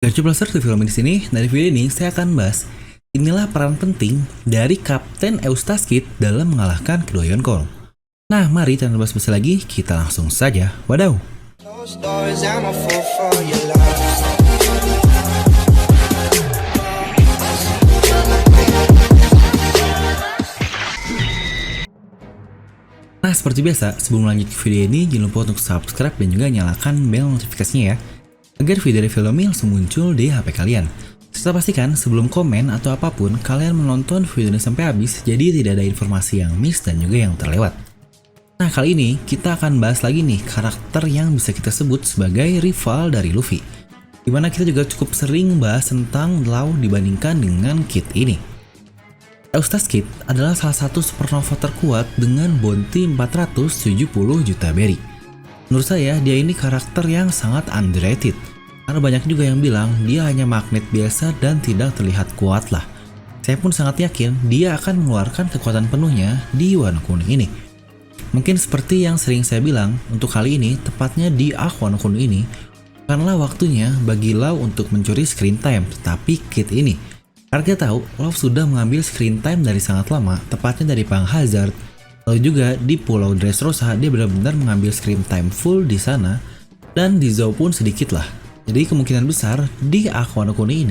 Gacuplaster di film di sini. Dari video ini saya akan bahas inilah peran penting dari Kapten Eustace Kid dalam mengalahkan kedua Yonko. Nah, mari tanpa basa-basi lagi, kita langsung saja. Wadaw. Nah, seperti biasa, sebelum lanjut ke video ini, jangan lupa untuk subscribe dan juga nyalakan bel notifikasinya ya, agar video dari film ini langsung muncul di HP kalian. Serta pastikan sebelum komen atau apapun, kalian menonton video ini sampai habis, jadi tidak ada informasi yang miss dan juga yang terlewat. Nah, kali ini kita akan bahas lagi nih karakter yang bisa kita sebut sebagai rival dari Luffy, dimana kita juga cukup sering bahas tentang Law dibandingkan dengan Kid ini. Eustace Kid adalah salah satu supernova terkuat dengan bounty 470 juta berry. Menurut saya, dia ini karakter yang sangat underrated, karena banyak juga yang bilang dia hanya magnet biasa dan tidak terlihat kuat lah. Saya pun sangat yakin dia akan mengeluarkan kekuatan penuhnya di Wano Kuni ini. Mungkin seperti yang sering saya bilang, untuk kali ini, tepatnya di Wano Kuni ini, bukanlah waktunya bagi Law untuk mencuri screen time, tetapi Kid ini. Karena kita tahu, Law sudah mengambil screen time dari sangat lama, tepatnya dari Pang Hazard. Lalu juga di Pulau Dressrosa, dia benar-benar mengambil screen time full di sana, dan di Zou pun sedikit lah. Jadi kemungkinan besar di Wano Kuni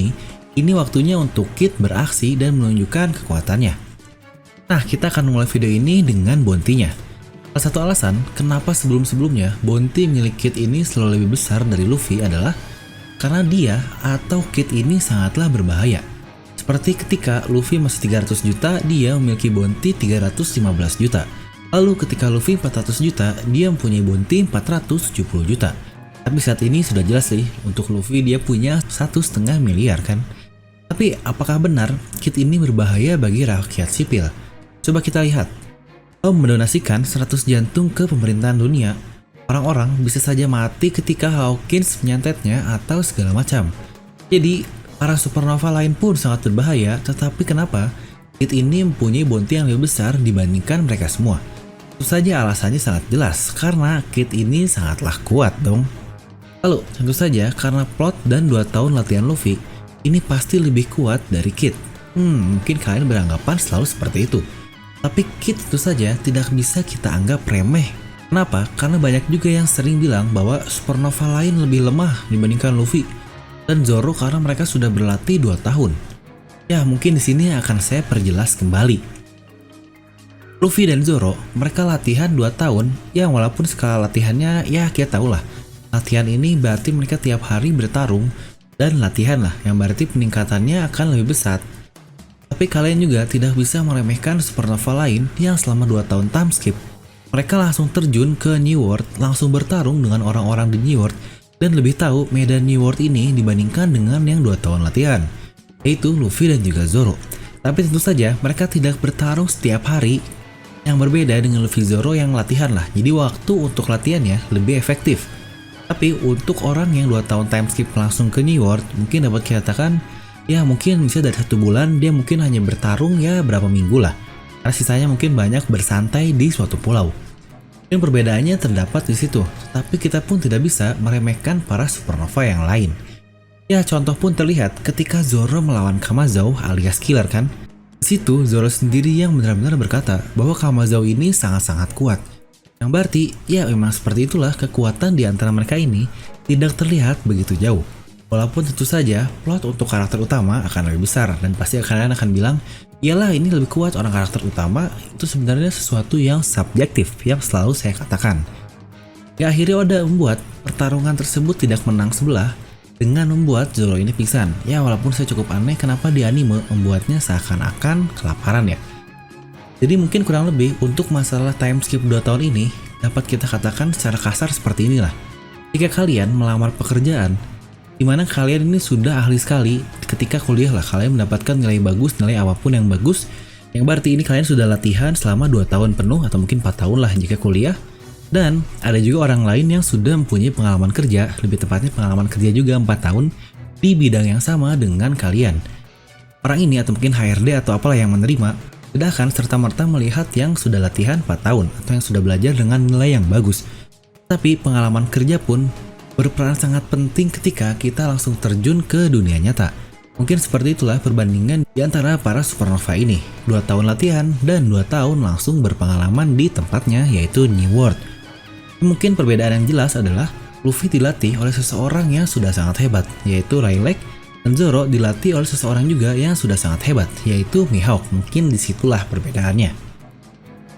ini waktunya untuk Kid beraksi dan menunjukkan kekuatannya. Nah, kita akan mulai video ini dengan bounty-nya. Salah satu alasan kenapa sebelum-sebelumnya bounty milik Kid ini selalu lebih besar dari Luffy adalah karena dia atau Kid ini sangatlah berbahaya. Seperti ketika Luffy masih 300 juta, dia memiliki bounty 315 juta. Lalu ketika Luffy 400 juta, dia mempunyai bounty 470 juta. Tapi saat ini sudah jelas sih, untuk Luffy dia punya 1,5 miliar kan. Tapi apakah benar Kid ini berbahaya bagi rakyat sipil? Coba kita lihat. Law mendonasikan 100 jantung ke pemerintahan dunia. Orang-orang bisa saja mati ketika Hawkins menyantetnya atau segala macam. Jadi para supernova lain pun sangat berbahaya, tetapi kenapa Kid ini mempunyai bounty yang lebih besar dibandingkan mereka semua? Tentu saja alasannya sangat jelas, karena Kid ini sangatlah kuat dong. Lalu, tentu saja karena plot dan 2 tahun latihan Luffy, ini pasti lebih kuat dari Kid. Mungkin kalian beranggapan selalu seperti itu. Tapi Kid tentu saja tidak bisa kita anggap remeh. Kenapa? Karena banyak juga yang sering bilang bahwa supernova lain lebih lemah dibandingkan Luffy dan Zoro karena mereka sudah berlatih 2 tahun. Ya, mungkin di sini akan saya perjelas kembali. Luffy dan Zoro, mereka latihan 2 tahun, ya walaupun skala latihannya ya kita tahu lah. Latihan ini berarti mereka tiap hari bertarung dan latihan lah, yang berarti peningkatannya akan lebih besar. Tapi kalian juga tidak bisa meremehkan supernova lain yang selama 2 tahun time skip. Mereka langsung terjun ke New World, langsung bertarung dengan orang-orang di New World, dan lebih tahu medan New World ini dibandingkan dengan yang 2 tahun latihan, yaitu Luffy dan juga Zoro. Tapi tentu saja mereka tidak bertarung setiap hari, yang berbeda dengan Luffy Zoro yang latihan lah, jadi waktu untuk latihannya lebih efektif. Tapi untuk orang yang 2 tahun time skip langsung ke New World, mungkin dapat kita katakan, ya mungkin bisa dari 1 bulan dia mungkin hanya bertarung ya berapa minggu lah, karena sisanya mungkin banyak bersantai di suatu pulau. Dan perbedaannya terdapat di situ, tapi kita pun tidak bisa meremehkan para supernova yang lain. Ya, contoh pun terlihat ketika Zoro melawan Kamazau alias Killer kan. Di situ Zoro sendiri yang benar-benar berkata bahwa Kamazau ini sangat-sangat kuat. Yang berarti, ya memang seperti itulah kekuatan di antara mereka ini tidak terlihat begitu jauh. Walaupun tentu saja plot untuk karakter utama akan lebih besar dan pasti kalian akan bilang, iyalah ini lebih kuat orang karakter utama, itu sebenarnya sesuatu yang subjektif yang selalu saya katakan. Ya, akhirnya Oda membuat pertarungan tersebut tidak menang sebelah dengan membuat Zoro ini pingsan. Ya, walaupun saya cukup aneh kenapa di anime membuatnya seakan-akan kelaparan ya. Jadi mungkin kurang lebih untuk masalah time skip 2 tahun ini dapat kita katakan secara kasar seperti inilah. Jika kalian melamar pekerjaan dimana kalian ini sudah ahli sekali, ketika kuliah lah kalian mendapatkan nilai bagus, nilai apapun yang bagus, yang berarti ini kalian sudah latihan selama 2 tahun penuh atau mungkin 4 tahun lah jika kuliah. Dan ada juga orang lain yang sudah mempunyai pengalaman kerja, lebih tepatnya pengalaman kerja juga 4 tahun di bidang yang sama dengan kalian. Orang ini atau mungkin HRD atau apalah yang menerima tidak akan serta-merta melihat yang sudah latihan 4 tahun atau yang sudah belajar dengan nilai yang bagus. Tapi pengalaman kerja pun berperan sangat penting ketika kita langsung terjun ke dunia nyata. Mungkin seperti itulah perbandingan di antara para supernova ini. 2 tahun latihan dan 2 tahun langsung berpengalaman di tempatnya, yaitu New World. Mungkin perbedaan yang jelas adalah Luffy dilatih oleh seseorang yang sudah sangat hebat, yaitu Rayleigh, dan Zoro dilatih oleh seseorang juga yang sudah sangat hebat, yaitu Mihawk. Mungkin disitulah perbedaannya.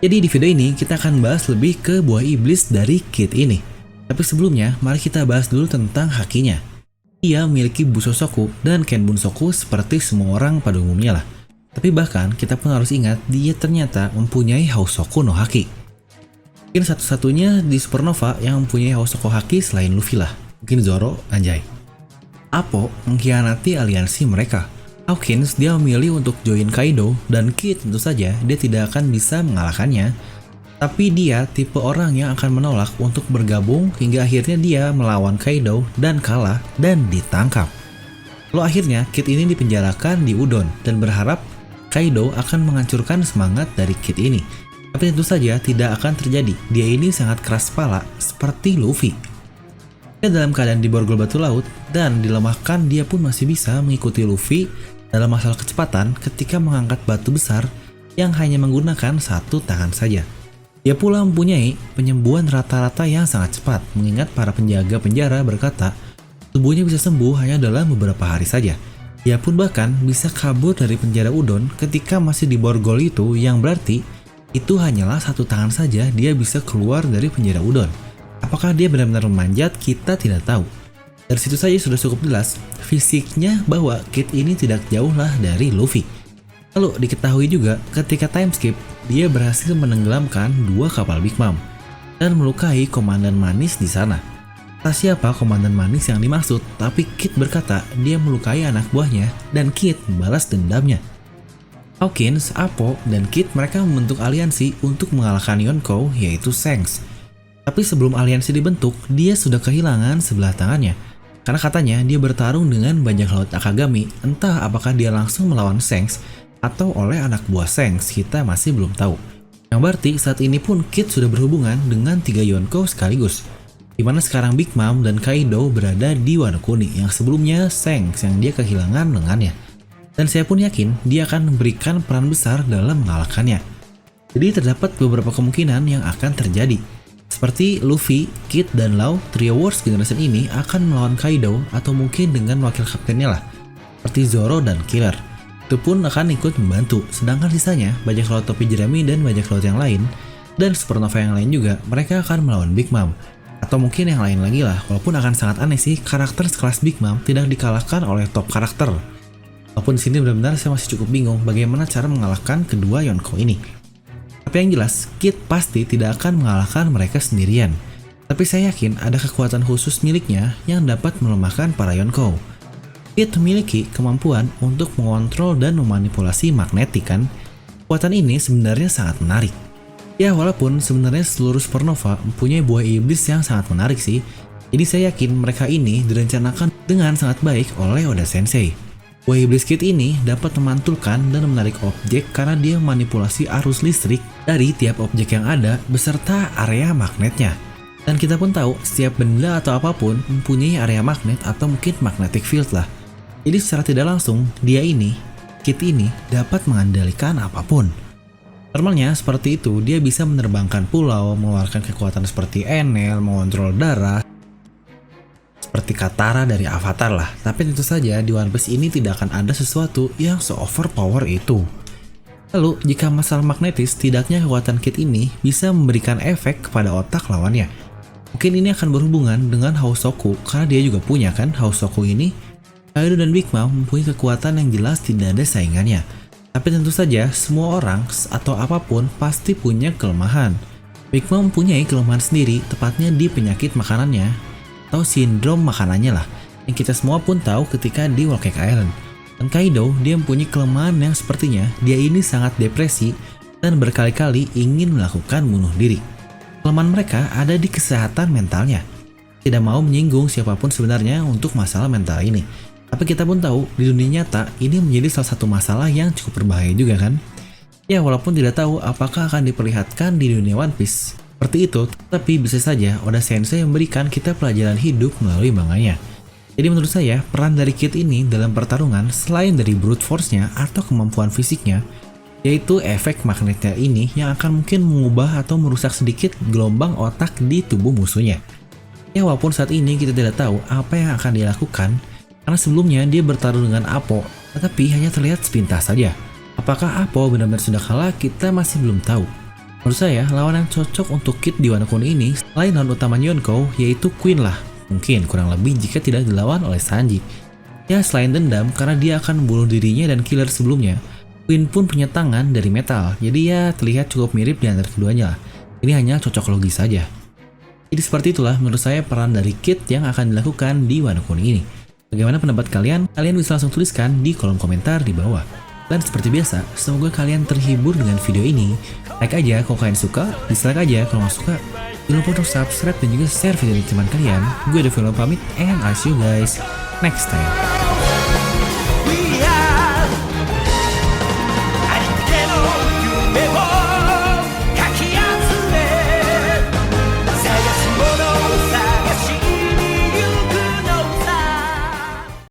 Jadi di video ini kita akan bahas lebih ke buah iblis dari Kid ini. Tapi sebelumnya, mari kita bahas dulu tentang hakinya. Ia memiliki Busosoku dan Kenbunsoku seperti semua orang pada umumnya lah. Tapi bahkan kita pun harus ingat dia ternyata mempunyai Housoku no Haki. Mungkin satu-satunya di supernova yang mempunyai Housoku Haki selain Luffy lah. Mungkin Zoro, anjay. Appo mengkhianati aliansi mereka. Hawkins dia memilih untuk join Kaido, dan Kid tentu saja dia tidak akan bisa mengalahkannya. Tapi dia tipe orang yang akan menolak untuk bergabung hingga akhirnya dia melawan Kaido dan kalah dan ditangkap. Lalu akhirnya Kid ini dipenjarakan di Udon dan berharap Kaido akan menghancurkan semangat dari Kid ini. Tapi tentu saja tidak akan terjadi. Dia ini sangat keras kepala seperti Luffy. Dia dalam keadaan diborgol batu laut dan dilemahkan, dia pun masih bisa mengikuti Luffy dalam masalah kecepatan ketika mengangkat batu besar yang hanya menggunakan 1 tangan saja. Dia pula mempunyai penyembuhan rata-rata yang sangat cepat, mengingat para penjaga penjara berkata tubuhnya bisa sembuh hanya dalam beberapa hari saja. Dia pun bahkan bisa kabur dari penjara Udon ketika masih di borgol itu, yang berarti itu hanyalah 1 tangan saja dia bisa keluar dari penjara Udon. Apakah dia benar-benar memanjat? Kita tidak tahu. Dari situ saja sudah cukup jelas fisiknya bahwa Kid ini tidak jauh lah dari Luffy. Lalu diketahui juga ketika time skip, dia berhasil menenggelamkan 2 kapal Big Mom dan melukai Komandan Manis di sana. Tak siapa Komandan Manis yang dimaksud, tapi Kid berkata dia melukai anak buahnya dan Kid membalas dendamnya. Hawkins, Appo, dan Kid mereka membentuk aliansi untuk mengalahkan Yonkou, yaitu Shanks. Tapi sebelum aliansi dibentuk, dia sudah kehilangan sebelah tangannya. Karena katanya dia bertarung dengan bajak laut Akagami, entah apakah dia langsung melawan Shanks atau oleh anak buah Shanks, kita masih belum tahu. Yang berarti saat ini pun Kid sudah berhubungan dengan 3 Yonkou sekaligus, dimana sekarang Big Mom dan Kaido berada di Wano Kuni yang sebelumnya Shanks yang dia kehilangan lengannya. Dan saya pun yakin dia akan memberikan peran besar dalam mengalahkannya. Jadi terdapat beberapa kemungkinan yang akan terjadi. Seperti Luffy, Kid, dan Law, trio Worst Generation ini akan melawan Kaido atau mungkin dengan wakil kaptennya lah, seperti Zoro dan Killer. Itu pun akan ikut membantu, sedangkan sisanya bajak laut topi jerami dan bajak laut yang lain dan supernova yang lain juga mereka akan melawan Big Mom, atau mungkin yang lain lagi lah. Walaupun akan sangat aneh sih karakter sekelas Big Mom tidak dikalahkan oleh top karakter. Walaupun di sini benar-benar saya masih cukup bingung bagaimana cara mengalahkan kedua Yonkou ini. Tapi yang jelas Kid pasti tidak akan mengalahkan mereka sendirian. Tapi saya yakin ada kekuatan khusus miliknya yang dapat melemahkan para Yonkou. Kid memiliki kemampuan untuk mengontrol dan memanipulasi magnetik kan. Kekuatan ini sebenarnya sangat menarik. Ya walaupun sebenarnya seluruh supernova mempunyai buah iblis yang sangat menarik sih. Jadi saya yakin mereka ini direncanakan dengan sangat baik oleh Oda Sensei. Buah iblis Kid ini dapat memantulkan dan menarik objek karena dia memanipulasi arus listrik dari tiap objek yang ada beserta area magnetnya. Dan kita pun tahu setiap benda atau apapun mempunyai area magnet atau mungkin magnetic field lah. Jadi secara tidak langsung, Kid ini dapat mengendalikan apapun. Normalnya seperti itu, dia bisa menerbangkan pulau, mengeluarkan kekuatan seperti Enel, mengontrol darah, seperti Katara dari Avatar lah. Tapi tentu saja di One Piece ini tidak akan ada sesuatu yang se-overpower itu. Lalu, jika masalah magnetis, tidaknya kekuatan Kid ini bisa memberikan efek kepada otak lawannya. Mungkin ini akan berhubungan dengan Housoku, karena dia juga punya kan Housoku ini. Kaido dan Big Mom mempunyai kekuatan yang jelas tidak ada saingannya. Tapi tentu saja semua orang atau apapun pasti punya kelemahan. Big Mom mempunyai kelemahan sendiri, tepatnya di penyakit makanannya atau sindrom makanannya lah, yang kita semua pun tahu ketika di Whole Cake Island. Dan Kaido dia mempunyai kelemahan yang sepertinya dia ini sangat depresi dan berkali-kali ingin melakukan bunuh diri. Kelemahan mereka ada di kesehatan mentalnya. Tidak mau menyinggung siapapun sebenarnya untuk masalah mental ini. Tapi kita pun tahu di dunia nyata ini menjadi salah satu masalah yang cukup berbahaya juga kan. Ya walaupun tidak tahu apakah akan diperlihatkan di dunia One Piece. seperti itu, tapi bisa saja Oda Sensei memberikan kita pelajaran hidup melalui manganya. Jadi menurut saya, peran dari Kid ini dalam pertarungan selain dari brute force-nya atau kemampuan fisiknya, yaitu efek magnetnya ini yang akan mungkin mengubah atau merusak sedikit gelombang otak di tubuh musuhnya. Ya walaupun saat ini kita tidak tahu apa yang akan dia lakukan, karena sebelumnya dia bertarung dengan Apo, tetapi hanya terlihat sepintas saja. Apakah Apo benar-benar sudah kalah, kita masih belum tahu. Menurut saya, lawan yang cocok untuk Kid di Wano Kuni ini, selain lawan utama Yonkou, yaitu Queen lah. Mungkin kurang lebih jika tidak dilawan oleh Sanji. Ya selain dendam, karena dia akan membunuh dirinya dan killer sebelumnya, Queen pun punya tangan dari metal, jadi ya terlihat cukup mirip di antara keduanya lah. Ini hanya cocok logis saja. Jadi seperti itulah menurut saya peran dari Kid yang akan dilakukan di Wano Kuni ini. Bagaimana pendapat kalian? Kalian bisa langsung tuliskan di kolom komentar di bawah. Dan seperti biasa, semoga kalian terhibur dengan video ini. Like aja kalau kalian suka, dislike aja kalau nggak suka. Jangan lupa untuk subscribe dan juga share video ini ke teman kalian. Gue Devilo pamit, and I'll see you guys next time.